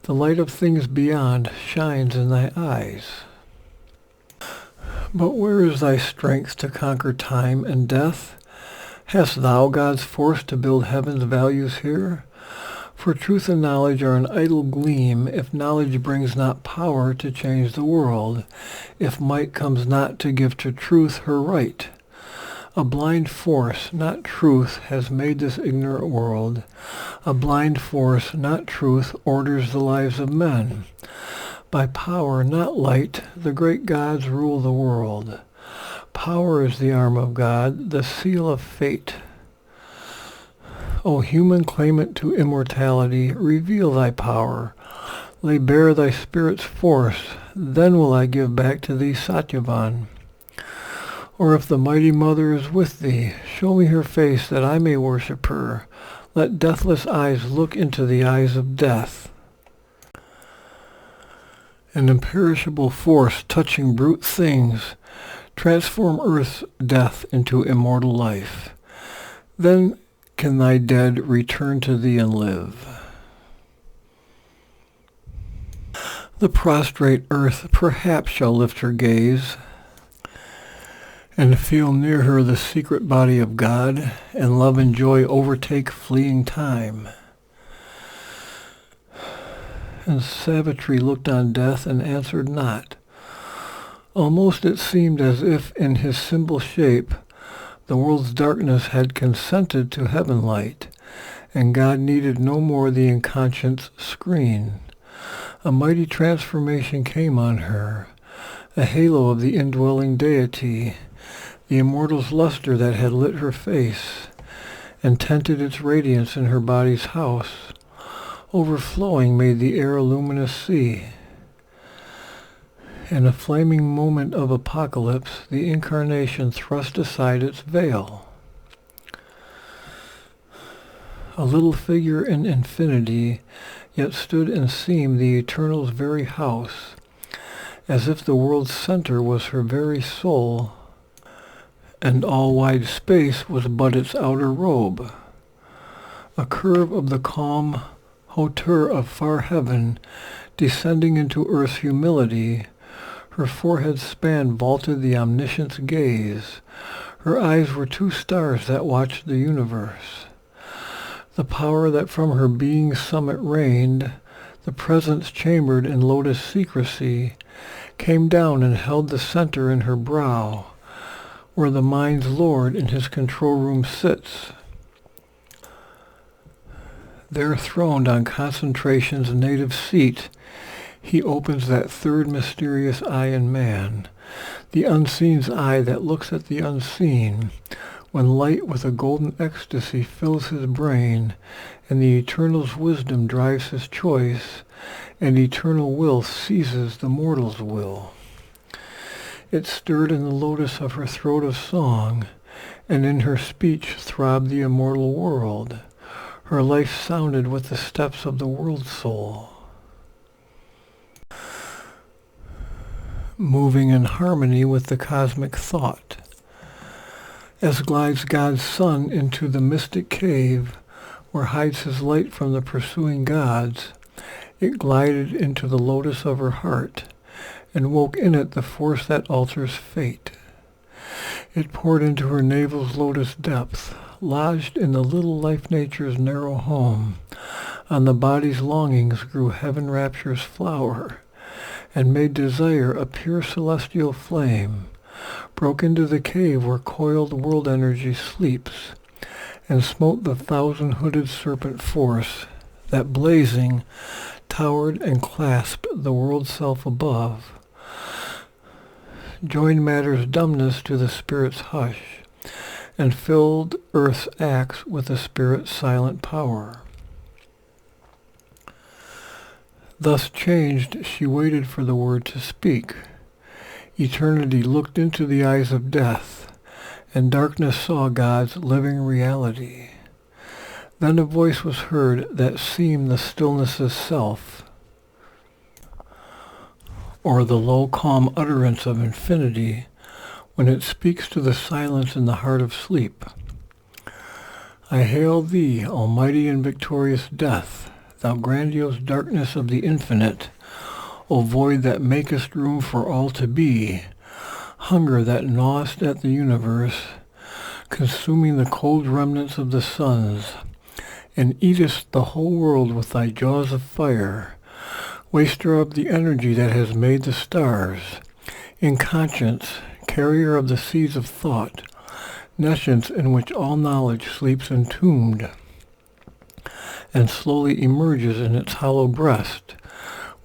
The light of things beyond shines in thy eyes. But where is thy strength to conquer time and death? Hast thou God's force to build heaven's values here? For truth and knowledge are an idle gleam if knowledge brings not power to change the world, if might comes not to give to truth her right. A blind force, not truth, has made this ignorant world. A blind force, not truth, orders the lives of men. By power, not light, the great gods rule the world. Power is the arm of God, the seal of fate. O human claimant to immortality, reveal thy power. Lay bare thy spirit's force, then will I give back to thee Satyavan. Or if the mighty mother is with thee, show me her face that I may worship her. Let deathless eyes look into the eyes of death. An imperishable force touching brute things, transform earth's death into immortal life. Then can thy dead return to thee and live. The prostrate earth perhaps shall lift her gaze, and feel near her the secret body of God, and love and joy overtake fleeing time. And Savitri looked on death and answered not. Almost it seemed as if in his symbol shape the world's darkness had consented to heaven light, and God needed no more the inconscious screen. A mighty transformation came on her, a halo of the indwelling deity, the immortal's luster that had lit her face, and tinted its radiance in her body's house, overflowing made the air a luminous sea. In a flaming moment of apocalypse, the incarnation thrust aside its veil. A little figure in infinity, yet stood and seemed the Eternal's very house, as if the world's center was her very soul, and all wide space was but its outer robe. A curve of the calm hauteur of far heaven, descending into earth's humility, her forehead's span vaulted the omniscient's gaze. Her eyes were two stars that watched the universe. The power that from her being's summit reigned, the presence chambered in lotus secrecy, came down and held the center in her brow, where the mind's Lord in his control room sits. There throned on concentration's native seat, he opens that third mysterious eye in man, the unseen's eye that looks at the unseen, when light with a golden ecstasy fills his brain, and the eternal's wisdom drives his choice, and eternal will seizes the mortal's will. It stirred in the lotus of her throat of song, and in her speech throbbed the immortal world. Her life sounded with the steps of the world soul, moving in harmony with the cosmic thought. As glides God's sun into the mystic cave, where hides his light from the pursuing gods, it glided into the lotus of her heart, and woke in it the force that alters fate. It poured into her navel's lotus depth, lodged in the little life-nature's narrow home. On the body's longings grew heaven rapture's flower, and made desire a pure celestial flame, broke into the cave where coiled world energy sleeps, and smote the thousand-hooded serpent force that blazing towered and clasped the world self above, joined matter's dumbness to the spirit's hush, and filled earth's acts with the spirit's silent power. Thus changed, she waited for the word to speak. Eternity looked into the eyes of death, and darkness saw God's living reality. Then a voice was heard that seemed the stillness's self, or the low calm utterance of infinity when it speaks to the silence in the heart of sleep. I hail thee, almighty and victorious death, thou grandiose darkness of the infinite, O void that makest room for all to be, hunger that gnawest at the universe, consuming the cold remnants of the suns, and eatest the whole world with thy jaws of fire, waster of the energy that has made the stars, in conscience, carrier of the seeds of thought, nescience in which all knowledge sleeps entombed, and slowly emerges in its hollow breast,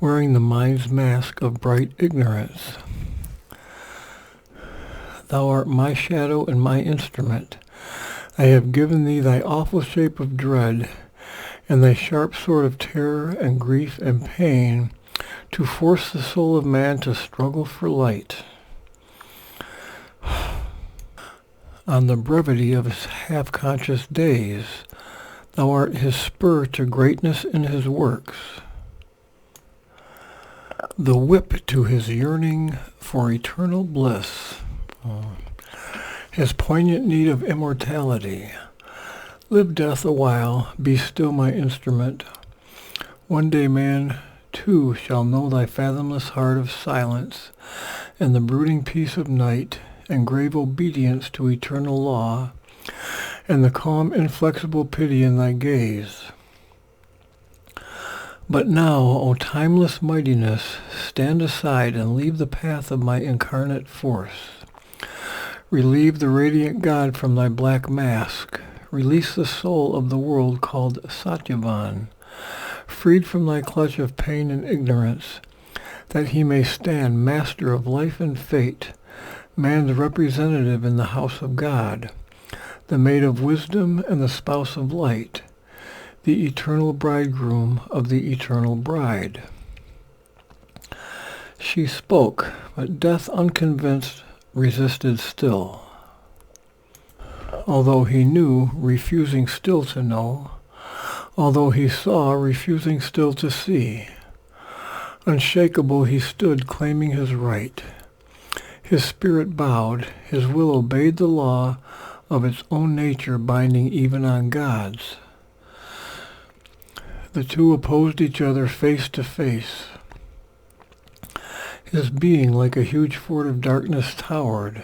wearing the mind's mask of bright ignorance. Thou art my shadow and my instrument. I have given thee thy awful shape of dread, and thy sharp sword of terror and grief and pain, to force the soul of man to struggle for light. On the brevity of his half-conscious days, thou art his spur to greatness in his works, the whip to his yearning for eternal bliss, his poignant need of immortality. Live death a while, be still my instrument. One day man, too, shall know thy fathomless heart of silence, and the brooding peace of night, and grave obedience to eternal law, and the calm inflexible pity in thy gaze. But now, O timeless mightiness, stand aside and leave the path of my incarnate force. Relieve the radiant God from thy black mask. Release the soul of the world called Satyavan, freed from thy clutch of pain and ignorance, that he may stand master of life and fate, man's representative in the house of God, the maid of wisdom and the spouse of light, the eternal bridegroom of the eternal bride. She spoke, but death unconvinced resisted still. Although he knew, refusing still to know, although he saw, refusing still to see. Unshakable he stood, claiming his right. His spirit bowed, his will obeyed the law of its own nature, binding even on God's. The two opposed each other face to face. His being like a huge fort of darkness towered.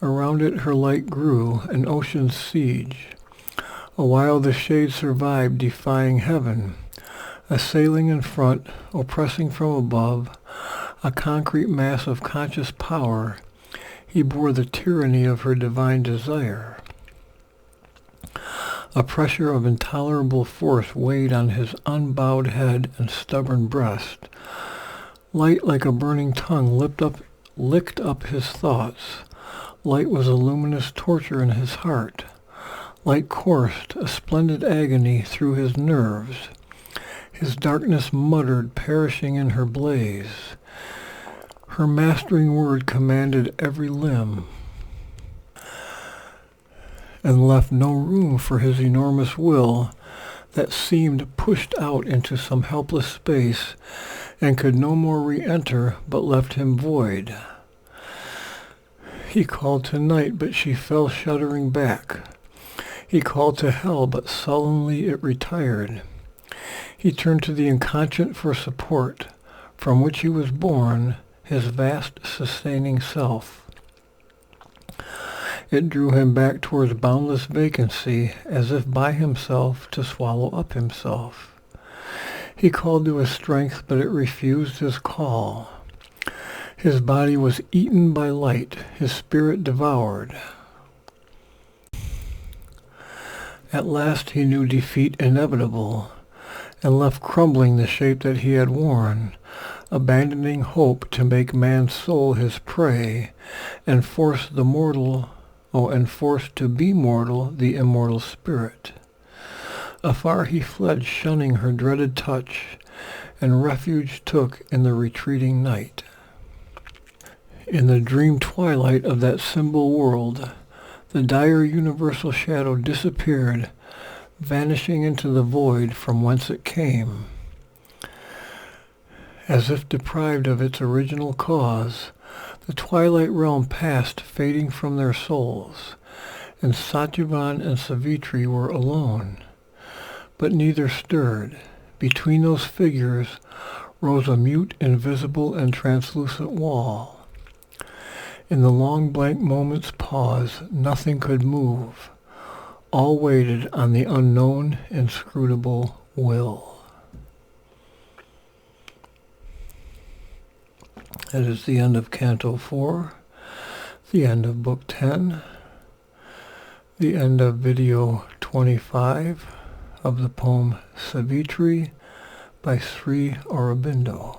Around it her light grew, an ocean's siege. A while the shade survived, defying heaven, assailing in front, oppressing from above, a concrete mass of conscious power. He bore the tyranny of her divine desire. A pressure of intolerable force weighed on his unbowed head and stubborn breast. Light like a burning tongue leapt up licked up his thoughts. Light was a luminous torture in his heart. Light coursed a splendid agony through his nerves. His darkness muttered, perishing in her blaze. Her mastering word commanded every limb, and left no room for his enormous will that seemed pushed out into some helpless space and could no more re-enter but left him void. He called to night, but she fell shuddering back. He called to hell, but sullenly it retired. He turned to the inconscient for support, from which he was born, his vast sustaining self. It drew him back towards boundless vacancy, as if by himself to swallow up himself. He called to his strength, but it refused his call. His body was eaten by light, his spirit devoured. At last he knew defeat inevitable, and left crumbling the shape that he had worn, abandoning hope to make man's soul his prey, and force to be mortal the immortal spirit. Afar he fled, shunning her dreaded touch, and refuge took in the retreating night. In the dream twilight of that symbol world, the dire universal shadow disappeared, vanishing into the void from whence it came. As if deprived of its original cause, the twilight realm passed, fading from their souls, and Satyavan and Savitri were alone. But neither stirred. Between those figures rose a mute, invisible, and translucent wall. In the long blank moment's pause, nothing could move. All waited on the unknown, inscrutable will. That is the end of Canto 4, the end of Book 10, the end of video 25 of the poem Savitri by Sri Aurobindo.